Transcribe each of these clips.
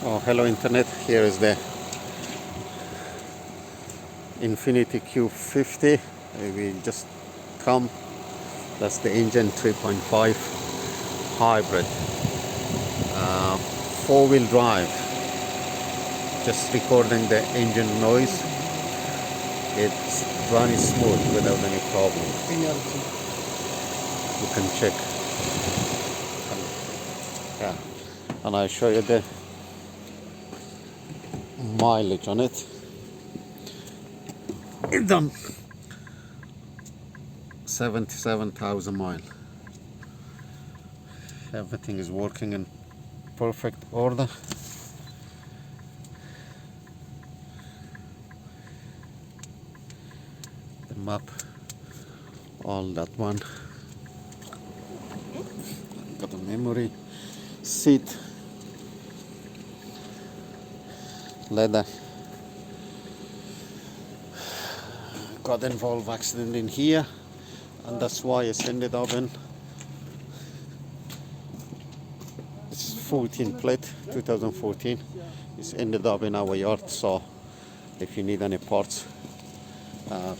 Oh, hello internet. Here is the Infiniti Q50. We just come. That's the engine, 3.5 hybrid, four-wheel drive. Just recording the engine noise. It's running smooth without any problem. You can check. Yeah, and I'll show you the mileage on it. It's done 77,000 miles. Everything is working in perfect order. The map, all that one. Got a memory seat, leather. Got involved accident in here, and that's why it's ended up in. It's 14 plate, 2014. It's ended up in our yard. So if you need any parts,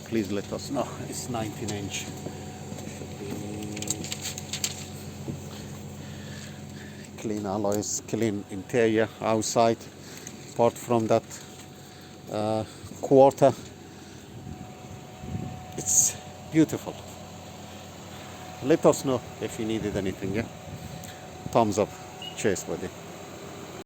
please let us know. It's 19-inch. Clean alloys, clean interior, outside. Apart from that quarter, it's beautiful. Let us know if you needed anything. Yeah, thumbs up. Cheers, buddy.